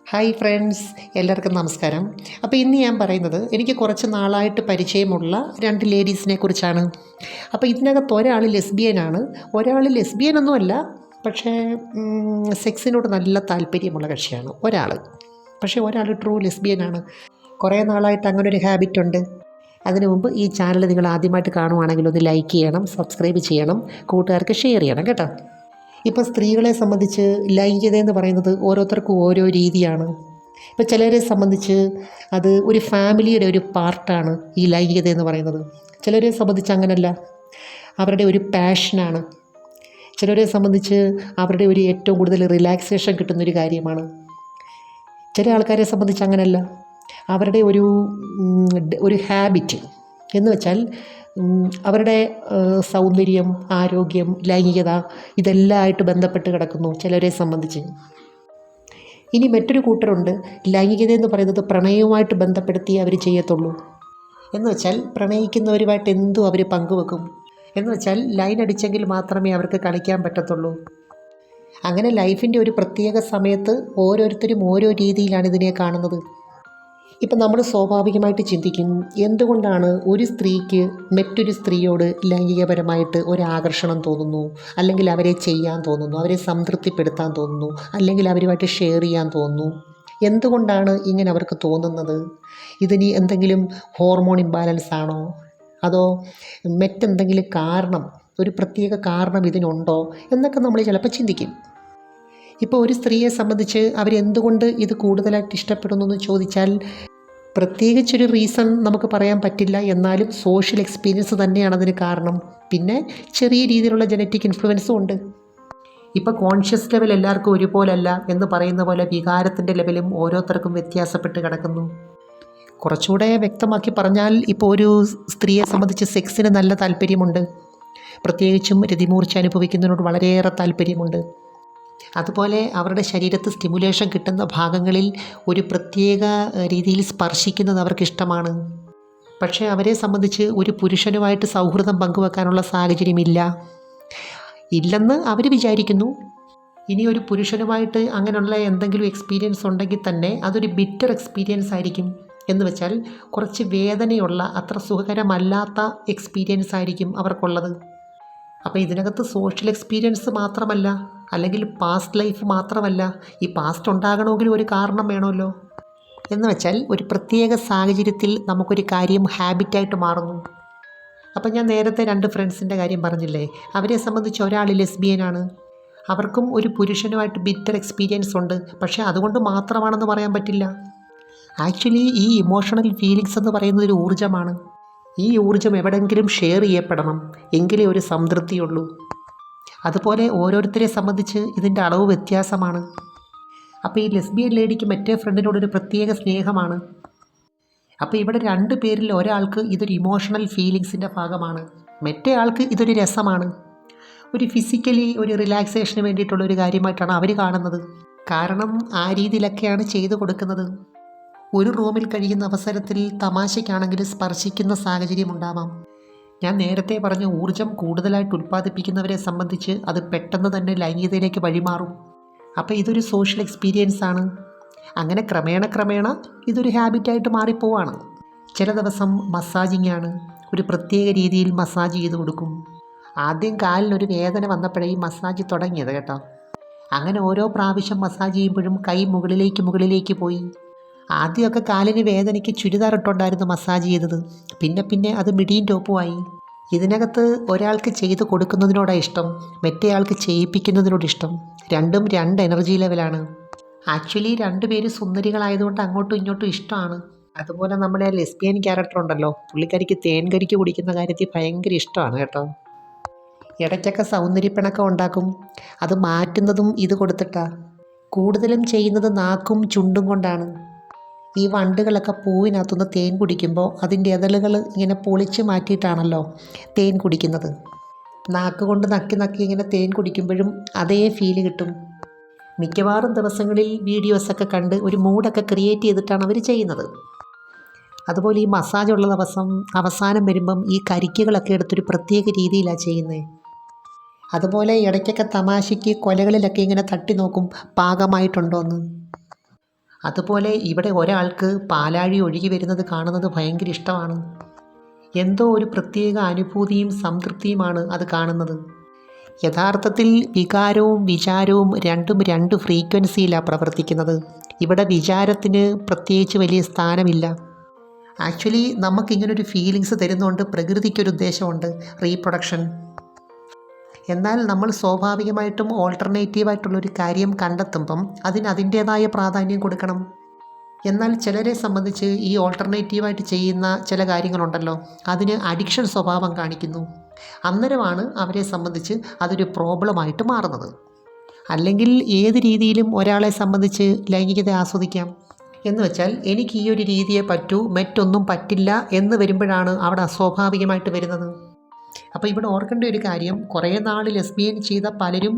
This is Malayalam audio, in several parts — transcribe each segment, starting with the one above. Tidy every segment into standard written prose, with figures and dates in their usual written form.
ഹായ് ഫ്രണ്ട്സ്, എല്ലാവർക്കും നമസ്കാരം. അപ്പോൾ ഇന്ന് ഞാൻ പറയുന്നത് എനിക്ക് കുറച്ച് നാളായിട്ട് പരിചയമുള്ള രണ്ട് ലേഡീസിനെ കുറിച്ചാണ്. അപ്പോൾ ഇതിനകത്ത് ഒരാൾ ലെസ്ബിയനാണ്, ഒരാൾ ലെസ്ബിയനൊന്നുമല്ല, പക്ഷേ സെക്സിനോട് നല്ല താല്പര്യമുള്ള കക്ഷിയാണ് ഒരാൾ. പക്ഷേ ഒരാൾ ട്രൂ ലെസ്ബിയനാണ്. കുറേ നാളായിട്ട് അങ്ങനൊരു ഹാബിറ്റുണ്ട്. അതിനു മുമ്പ് ഈ ചാനൽ നിങ്ങൾ ആദ്യമായിട്ട് കാണുവാണെങ്കിൽ ഒന്ന് ലൈക്ക് ചെയ്യണം, സബ്സ്ക്രൈബ് ചെയ്യണം, കൂട്ടുകാർക്ക് ഷെയർ ചെയ്യണം കേട്ടോ. ഇപ്പോൾ സ്ത്രീകളെ സംബന്ധിച്ച് ലൈംഗികത എന്ന് പറയുന്നത് ഓരോരുത്തർക്കും ഓരോ രീതിയാണ്. ഇപ്പോൾ ചിലരെ സംബന്ധിച്ച് അത് ഒരു ഫാമിലിയുടെ ഒരു പാർട്ടാണ് ഈ ലൈംഗികത എന്ന് പറയുന്നത്. ചിലരെ സംബന്ധിച്ച് അങ്ങനല്ല, അവരുടെ ഒരു പാഷനാണ്. ചിലരെ സംബന്ധിച്ച് അവരുടെ ഒരു ഏറ്റവും കൂടുതൽ റിലാക്സേഷൻ കിട്ടുന്നൊരു കാര്യമാണ്. ചില ആൾക്കാരെ സംബന്ധിച്ച് അങ്ങനല്ല, അവരുടെ ഒരു ഹാബിറ്റ് എന്ന് വെച്ചാൽ അവരുടെ സൗന്ദര്യം, ആരോഗ്യം, ലൈംഗികത ഇതെല്ലാം ആയിട്ട് ബന്ധപ്പെട്ട് കിടക്കുന്നു ചിലരെ സംബന്ധിച്ച്. ഇനി മറ്റൊരു കൂട്ടരുണ്ട്, ലൈംഗികത എന്ന് പറയുന്നത് പ്രണയവുമായിട്ട് ബന്ധപ്പെടുത്തി അവർ ചെയ്യത്തുള്ളൂ. എന്ന് വെച്ചാൽ പ്രണയിക്കുന്നവരുമായിട്ട് എന്തും അവർ പങ്കുവെക്കും. എന്ന് വെച്ചാൽ ലൈൻ അടിച്ചെങ്കിൽ മാത്രമേ അവർക്ക് കളിക്കാൻ പറ്റത്തുള്ളൂ. അങ്ങനെ ലൈഫിൻ്റെ ഒരു പ്രത്യേക സമയത്ത് ഓരോരുത്തരും ഓരോ രീതിയിലാണ് ഇതിനെ കാണുന്നത്. ഇപ്പം നമ്മൾ സ്വാഭാവികമായിട്ട് ചിന്തിക്കും, എന്തുകൊണ്ടാണ് ഒരു സ്ത്രീക്ക് മറ്റൊരു സ്ത്രീയോട് ലൈംഗികപരമായിട്ട് ഒരാകർഷണം തോന്നുന്നു, അല്ലെങ്കിൽ അവരെ ചെയ്യാൻ തോന്നുന്നു, അവരെ സംതൃപ്തിപ്പെടുത്താൻ തോന്നുന്നു, അല്ലെങ്കിൽ അവരുമായിട്ട് ഷെയർ ചെയ്യാൻ തോന്നുന്നു? എന്തുകൊണ്ടാണ് ഇങ്ങനെ അവർക്ക് തോന്നുന്നത്? ഇതിന് എന്തെങ്കിലും ഹോർമോൺ ഇംബാലൻസ് ആണോ, അതോ മറ്റെന്തെങ്കിലും കാരണം, ഒരു പ്രത്യേക കാരണം ഇതിനുണ്ടോ എന്നൊക്കെ നമ്മൾ ചിലപ്പോൾ ചിന്തിക്കും. ഇപ്പോൾ ഒരു സ്ത്രീയെ സംബന്ധിച്ച് അവരെന്തുകൊണ്ട് ഇത് കൂടുതലായിട്ട് ഇഷ്ടപ്പെടുന്നു എന്ന് ചോദിച്ചാൽ പ്രത്യേകിച്ചൊരു റീസൺ നമുക്ക് പറയാൻ പറ്റില്ല. എന്നാലും സോഷ്യൽ എക്സ്പീരിയൻസ് തന്നെയാണ് അതിന് കാരണം. പിന്നെ ചെറിയ രീതിയിലുള്ള ജനറ്റിക് ഇൻഫ്ലുവൻസും ഉണ്ട്. ഇപ്പോൾ കോൺഷ്യസ് ലെവൽ എല്ലാവർക്കും ഒരുപോലല്ല എന്ന് പറയുന്ന പോലെ വികാരത്തിൻ്റെ ലെവലും ഓരോരുത്തർക്കും വ്യത്യാസപ്പെട്ട് കിടക്കുന്നു. കുറച്ചുകൂടെ വ്യക്തമാക്കി പറഞ്ഞാൽ, ഇപ്പോൾ ഒരു സ്ത്രീയെ സംബന്ധിച്ച് സെക്സിന് നല്ല താല്പര്യമുണ്ട്, പ്രത്യേകിച്ചും രതിമൂർച്ച അനുഭവിക്കുന്നതിനോട് വളരെയേറെ താല്പര്യമുണ്ട്. അതുപോലെ അവരുടെ ശരീരത്ത് സ്റ്റിമുലേഷൻ കിട്ടുന്ന ഭാഗങ്ങളിൽ ഒരു പ്രത്യേക രീതിയിൽ സ്പർശിക്കുന്നത് അവർക്കിഷ്ടമാണ്. പക്ഷേ അവരെ സംബന്ധിച്ച് ഒരു പുരുഷനുമായിട്ട് സൗഹൃദം പങ്കുവെക്കാനുള്ള സാഹചര്യമില്ല, ഇല്ലെന്ന് അവർ വിചാരിക്കുന്നു. ഇനി ഒരു പുരുഷനുമായിട്ട് അങ്ങനെയുള്ള എന്തെങ്കിലും എക്സ്പീരിയൻസ് ഉണ്ടെങ്കിൽ തന്നെ അതൊരു ബിറ്റർ എക്സ്പീരിയൻസ് ആയിരിക്കും. എന്ന് വെച്ചാൽ കുറച്ച് വേദനയുള്ള, അത്ര സുഖകരമല്ലാത്ത എക്സ്പീരിയൻസ് ആയിരിക്കും അവർക്കുള്ളത്. അപ്പോൾ ഇതിനകത്ത് സോഷ്യൽ എക്സ്പീരിയൻസ് മാത്രമല്ല, അല്ലെങ്കിൽ പാസ്റ്റ് ലൈഫ് മാത്രമല്ല, ഈ പാസ്റ്റ് ഉണ്ടാകണമെങ്കിൽ ഒരു കാരണം വേണമല്ലോ. എന്ന് വെച്ചാൽ ഒരു പ്രത്യേക സാഹചര്യത്തിൽ നമുക്കൊരു കാര്യം ഹാബിറ്റായിട്ട് മാറുന്നു. അപ്പം ഞാൻ നേരത്തെ രണ്ട് ഫ്രണ്ട്സിൻ്റെ കാര്യം പറഞ്ഞില്ലേ, അവരെ സംബന്ധിച്ച് ഒരാൾ ലെസ്ബിയനാണ്. അവർക്കും ഒരു പുരുഷനുമായിട്ട് ബിറ്റർ എക്സ്പീരിയൻസ് ഉണ്ട്. പക്ഷേ അതുകൊണ്ട് മാത്രമാണെന്ന് പറയാൻ പറ്റില്ല. ആക്ച്വലി ഈ ഇമോഷണൽ ഫീലിങ്സ് എന്ന് പറയുന്നത് ഒരു ഊർജ്ജമാണ്. ഈ ഊർജ്ജം എവിടെയെങ്കിലും ഷെയർ ചെയ്യപ്പെടണം, എങ്കിലേ ഒരു സംതൃപ്തിയുള്ളൂ. അതുപോലെ ഓരോരുത്തരെ സംബന്ധിച്ച് ഇതിൻ്റെ അളവ് വ്യത്യാസമാണ്. അപ്പോൾ ഈ ലെസ്ബിയൻ ലേഡിക്ക് മറ്റേ ഫ്രണ്ടിനോടൊരു പ്രത്യേക സ്നേഹമാണ്. അപ്പോൾ ഇവിടെ രണ്ട് പേരിൽ ഒരാൾക്ക് ഇതൊരു ഇമോഷണൽ ഫീലിങ്സിൻ്റെ ഭാഗമാണ്, മറ്റേ ആൾക്ക് ഇതൊരു രസമാണ്, ഒരു ഫിസിക്കലി ഒരു റിലാക്സേഷന് വേണ്ടിയിട്ടുള്ളൊരു കാര്യമായിട്ടാണ് അവർ കാണുന്നത്. കാരണം ആ രീതിയിലൊക്കെയാണ് ചെയ്തു കൊടുക്കുന്നത്. ഒരു റൂമിൽ കഴിയുന്ന അവസരത്തിൽ തമാശയ്ക്കാണെങ്കിൽ സ്പർശിക്കുന്ന സാഹചര്യം ഉണ്ടാവാം. ഞാൻ നേരത്തെ പറഞ്ഞ ഊർജ്ജം കൂടുതലായിട്ട് ഉൽപ്പാദിപ്പിക്കുന്നവരെ സംബന്ധിച്ച് അത് പെട്ടെന്ന് തന്നെ ലൈംഗികതയിലേക്ക് വഴിമാറും. അപ്പോൾ ഇതൊരു സോഷ്യൽ എക്സ്പീരിയൻസ് ആണ്. അങ്ങനെ ക്രമേണ ഇതൊരു ഹാബിറ്റായിട്ട് മാറിപ്പോവാണ്. ചില ദിവസം മസാജിങ് ആണ്, ഒരു പ്രത്യേക രീതിയിൽ മസാജ് ചെയ്ത് കൊടുക്കും. ആദ്യം കാലിനൊരു വേദന വന്നപ്പോഴേ ഈ മസാജ് തുടങ്ങിയത് കേട്ടോ. അങ്ങനെ ഓരോ പ്രാവശ്യം മസാജ് ചെയ്യുമ്പോഴും കൈ മുകളിലേക്ക് പോയി. ആദ്യമൊക്കെ കാലിന് വേദനയ്ക്ക് ചുരിദാർ ഇട്ടുകൊണ്ടായിരുന്നു മസാജ് ചെയ്തത്. പിന്നെ അത് മിഡിയും ടോപ്പുമായി. ഇതിനകത്ത് ഒരാൾക്ക് ചെയ്ത് കൊടുക്കുന്നതിനോടാണ് ഇഷ്ടം, മറ്റേയാൾക്ക് ചെയ്യിപ്പിക്കുന്നതിനോട് ഇഷ്ടം. രണ്ടും രണ്ട് എനർജി ലെവലാണ്. ആക്ച്വലി രണ്ടുപേര് സുന്ദരികളായതുകൊണ്ട് അങ്ങോട്ടും ഇങ്ങോട്ടും ഇഷ്ടമാണ്. അതുപോലെ നമ്മുടെ ലെസ്ബിയൻ ക്യാരക്ടർ ഉണ്ടല്ലോ, പുള്ളിക്കാരിക്ക് തേൻകരിക്ക് കുടിക്കുന്ന കാര്യത്തിൽ ഭയങ്കര ഇഷ്ടമാണ് കേട്ടോ. ഇടയ്ക്കൊക്കെ സൗന്ദര്യപ്പിണക്കം ഉണ്ടാക്കും. അത് മാറ്റുന്നതും ഇത് കൊടുത്തിട്ടാണ്. കൂടുതലും ചെയ്യുന്നത് നാക്കും ചുണ്ടും കൊണ്ടാണ്. ഈ വണ്ടുകളൊക്കെ പൂവിനകത്തുനിന്ന് തേൻ കുടിക്കുമ്പോൾ അതിൻ്റെ ഇതളുകൾ ഇങ്ങനെ പൊളിച്ച് മാറ്റിയിട്ടാണല്ലോ തേൻ കുടിക്കുന്നത്. നാക്ക് കൊണ്ട് നക്കി ഇങ്ങനെ തേൻ കുടിക്കുമ്പോഴും അതേ ഫീല് കിട്ടും. മിക്കവാറും ദിവസങ്ങളിൽ വീഡിയോസൊക്കെ കണ്ട് ഒരു മൂഡൊക്കെ ക്രിയേറ്റ് ചെയ്തിട്ടാണ് അവർ ചെയ്യുന്നത്. അതുപോലെ ഈ മസാജുള്ള ദിവസം അവസാനം വരുമ്പം ഈ കരിക്കുകളൊക്കെ എടുത്തൊരു പ്രത്യേക രീതിയിലാണ് ചെയ്യുന്നത്. അതുപോലെ ഇടയ്ക്കൊക്കെ തമാശയ്ക്ക് കൊലകളിലൊക്കെ ഇങ്ങനെ തട്ടി നോക്കും പാകമായിട്ടുണ്ടോയെന്ന്. അതുപോലെ ഇവിടെ ഒരാൾക്ക് പാലാഴി ഒഴുകി വരുന്നത് കാണുന്നത് ഭയങ്കര ഇഷ്ടമാണ്. എന്തോ ഒരു പ്രത്യേക അനുഭൂതിയും സംതൃപ്തിയുമാണ് അത് കാണുന്നത്. യഥാർത്ഥത്തിൽ വികാരവും വിചാരവും രണ്ടും രണ്ട് ഫ്രീക്വൻസിയിലാണ് പ്രവർത്തിക്കുന്നത്. ഇവിടെ വിചാരത്തിന് പ്രത്യേകിച്ച് വലിയ സ്ഥാനമില്ല. ആക്ച്വലി നമുക്കിങ്ങനൊരു ഫീലിങ്സ് തരുന്നുണ്ട് പ്രകൃതിക്കൊരു ഉദ്ദേശമുണ്ട്, റീപ്രൊഡക്ഷൻ. എന്നാൽ നമ്മൾ സ്വാഭാവികമായിട്ടും ഓൾട്ടർനേറ്റീവായിട്ടുള്ളൊരു കാര്യം കണ്ടെത്തുമ്പം അതിന് അതിൻ്റേതായ പ്രാധാന്യം കൊടുക്കണം. എന്നാൽ ചിലരെ സംബന്ധിച്ച് ഈ ഓൾട്ടർനേറ്റീവായിട്ട് ചെയ്യുന്ന ചില കാര്യങ്ങളുണ്ടല്ലോ, അതിന് അഡിക്ഷൻ സ്വഭാവം കാണിക്കുന്നു. അന്നേരമാണ് അവരെ സംബന്ധിച്ച് അതൊരു പ്രോബ്ലമായിട്ട് മാറുന്നത്. അല്ലെങ്കിൽ ഏത് രീതിയിലും ഒരാളെ സംബന്ധിച്ച് ലൈംഗികത ആസ്വദിക്കാം എന്ന് വെച്ചാൽ എനിക്ക് ഈ ഒരു രീതിയെ പറ്റൂ, മറ്റൊന്നും പറ്റില്ല എന്ന് വരുമ്പോഴാണ് അവിടെ അസ്വാഭാവികമായിട്ട് വരുന്നത്. അപ്പോൾ ഇവിടെ ഓർക്കേണ്ട ഒരു കാര്യം, കുറേ നാൾ ലെസ്ബിയൻ ചെയ്ത പലരും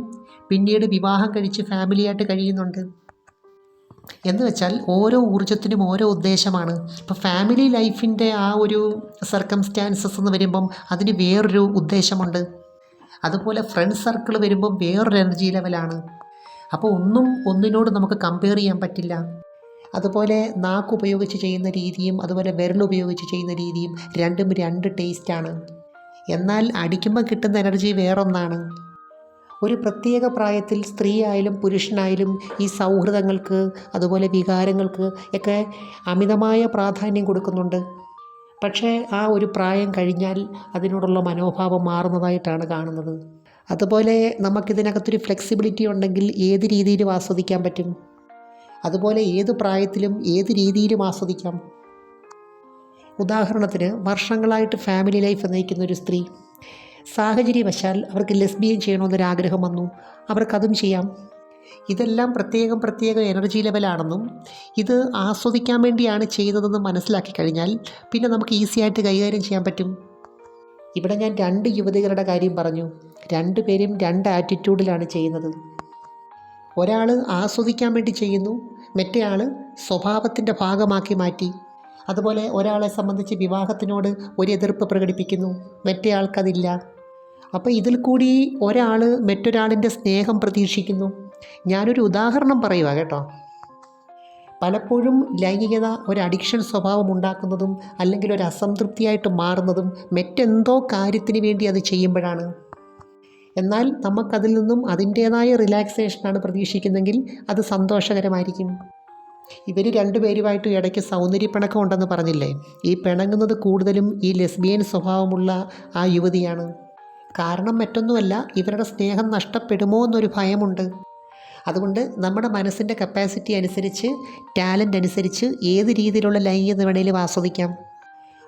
പിന്നീട് വിവാഹം കഴിച്ച് ഫാമിലിയായിട്ട് കഴിയുന്നുണ്ട്. എന്ന് വെച്ചാൽ ഓരോ ഊർജ്ജത്തിനും ഓരോ ഉദ്ദേശമാണ്. ഇപ്പോൾ ഫാമിലി ലൈഫിൻ്റെ ആ ഒരു സർക്കംസ്റ്റാൻസസ് എന്ന് വരുമ്പം അതിന് വേറൊരു ഉദ്ദേശമുണ്ട്. അതുപോലെ ഫ്രണ്ട് സർക്കിൾ വരുമ്പം വേറൊരു എനർജി ലെവലാണ്. അപ്പോൾ ഒന്നും ഒന്നിനോട് നമുക്ക് കമ്പയർ ചെയ്യാൻ പറ്റില്ല. അതുപോലെ നാക്ക് ഉപയോഗിച്ച് ചെയ്യുന്ന രീതിയും അതുപോലെ വിരലുപയോഗിച്ച് ചെയ്യുന്ന രീതിയും രണ്ടും രണ്ട് ടേസ്റ്റാണ്. എന്നാൽ അടിക്കുമ്പോൾ കിട്ടുന്ന എനർജി വേറൊന്നാണ്. ഒരു പ്രത്യേക പ്രായത്തിൽ സ്ത്രീ ആയാലും പുരുഷനായാലും ഈ സൗഹൃദങ്ങൾക്ക് അതുപോലെ വികാരങ്ങൾക്ക് ഒക്കെ അമിതമായ പ്രാധാന്യം കൊടുക്കുന്നുണ്ട്. പക്ഷേ ആ ഒരു പ്രായം കഴിഞ്ഞാൽ അതിനോടുള്ള മനോഭാവം മാറുന്നതായിട്ടാണ് കാണുന്നത്. അതുപോലെ നമുക്കിതിനകത്തൊരു ഫ്ലെക്സിബിലിറ്റി ഉണ്ടെങ്കിൽ ഏത് രീതിയിലും ആസ്വദിക്കാൻ പറ്റും. അതുപോലെ ഏത് പ്രായത്തിലും ഏത് രീതിയിലും ആസ്വദിക്കാം. ഉദാഹരണത്തിന് വർഷങ്ങളായിട്ട് ഫാമിലി ലൈഫ് നയിക്കുന്ന ഒരു സ്ത്രീ, സാഹചര്യവശാൽ അവർക്ക് ലെസ്ബിയൻ ചെയ്യണമെന്നൊരാഗ്രഹം വന്നു, അവർക്കതും ചെയ്യാം. ഇതെല്ലാം പ്രത്യേക എനർജി ലെവലാണെന്നും ഇത് ആസ്വദിക്കാൻ വേണ്ടിയാണ് ചെയ്തതെന്ന് മനസ്സിലാക്കി കഴിഞ്ഞാൽ പിന്നെ നമുക്ക് ഈസി ആയിട്ട് കൈകാര്യം ചെയ്യാൻ പറ്റും. ഇവിടെ ഞാൻ 2 യുവതികളുടെ കാര്യം പറഞ്ഞു. 2 പേരും 2 ആറ്റിറ്റ്യൂഡിലാണ് ചെയ്യുന്നത്. ഒരാൾ ആസ്വദിക്കാൻ വേണ്ടി ചെയ്യുന്നു, മറ്റേ ആൾ സ്വഭാവത്തിൻ്റെ ഭാഗമാക്കി മാറ്റി. അതുപോലെ ഒരാളെ സംബന്ധിച്ച് വിവാഹത്തിനോട് ഒരു എതിർപ്പ് പ്രകടിപ്പിക്കുന്നു, മറ്റേ ആൾക്കതില്ല. അപ്പോൾ ഇതിൽ കൂടി ഒരാൾ മറ്റൊരാളിൻ്റെ സ്നേഹം പ്രതീക്ഷിക്കുന്നു. ഞാനൊരു ഉദാഹരണം പറയുക കേട്ടോ. പലപ്പോഴും ലൈംഗികത ഒരു അഡിക്ഷൻ സ്വഭാവം ഉണ്ടാക്കുന്നതും അല്ലെങ്കിൽ ഒരു അസംതൃപ്തിയായിട്ട് മാറുന്നതും മറ്റെന്തോ കാര്യത്തിന് വേണ്ടി അത് ചെയ്യുമ്പോഴാണ്. എന്നാൽ നമുക്കതിൽ നിന്നും അതിൻ്റേതായ റിലാക്സേഷനാണ് പ്രതീക്ഷിക്കുന്നതെങ്കിൽ അത് സന്തോഷകരമായിരിക്കും. ഇവർ 2 പേരുമായിട്ട് ഇടയ്ക്ക് സൗന്ദര്യപ്പിണക്കം ഉണ്ടെന്ന് പറഞ്ഞില്ലേ, ഈ പിണങ്ങുന്നത് കൂടുതലും ഈ ലെസ്ബിയൻ സ്വഭാവമുള്ള ആ യുവതിയാണ്. കാരണം മറ്റൊന്നുമല്ല, ഇവരുടെ സ്നേഹം നഷ്ടപ്പെടുമോ എന്നൊരു ഭയമുണ്ട്. അതുകൊണ്ട് നമ്മുടെ മനസ്സിൻ്റെ കപ്പാസിറ്റി അനുസരിച്ച്, ടാലൻ്റ് അനുസരിച്ച് ഏത് രീതിയിലുള്ള ലൈംഗികത വേണേലും ആസ്വദിക്കാം.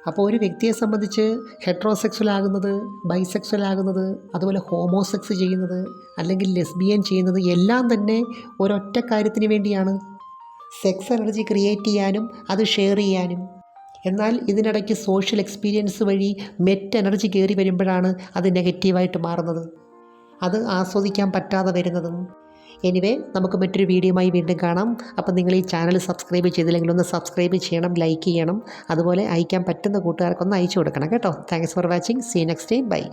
അപ്പോൾ ഒരു വ്യക്തിയെ സംബന്ധിച്ച് ഹെട്രോസെക്സ്വൽ ആകുന്നത്, ബൈസെക്സ്വൽ ആകുന്നത്, അതുപോലെ ഹോമോസെക്സ് ചെയ്യുന്നത് അല്ലെങ്കിൽ ലെസ്ബിയൻ ചെയ്യുന്നത് എല്ലാം തന്നെ ഒരൊറ്റ കാര്യത്തിന് വേണ്ടിയാണ്, സെക്സ് എനർജി ക്രിയേറ്റ് ചെയ്യാനും അത് ഷെയർ ചെയ്യാനും. എന്നാൽ ഇതിനിടയ്ക്ക് സോഷ്യൽ എക്സ്പീരിയൻസ് വഴി മെറ്റ് എനർജി കയറി വരുമ്പോഴാണ് അത് നെഗറ്റീവായിട്ട് മാറുന്നത്, അത് ആസ്വദിക്കാൻ പറ്റാതെ വരുന്നതും. എനിവേ, നമുക്ക് മറ്റൊരു വീഡിയോയുമായി വീണ്ടും കാണാം. അപ്പം നിങ്ങൾ ഈ ചാനൽ സബ്സ്ക്രൈബ് ചെയ്തില്ലെങ്കിൽ ഒന്ന് സബ്സ്ക്രൈബ് ചെയ്യണം, ലൈക്ക് ചെയ്യണം. അതുപോലെ അയക്കാൻ പറ്റുന്ന കൂട്ടുകാർക്കൊന്ന് അയച്ചു കൊടുക്കണം കേട്ടോ. Thanks for watching. See next time. By.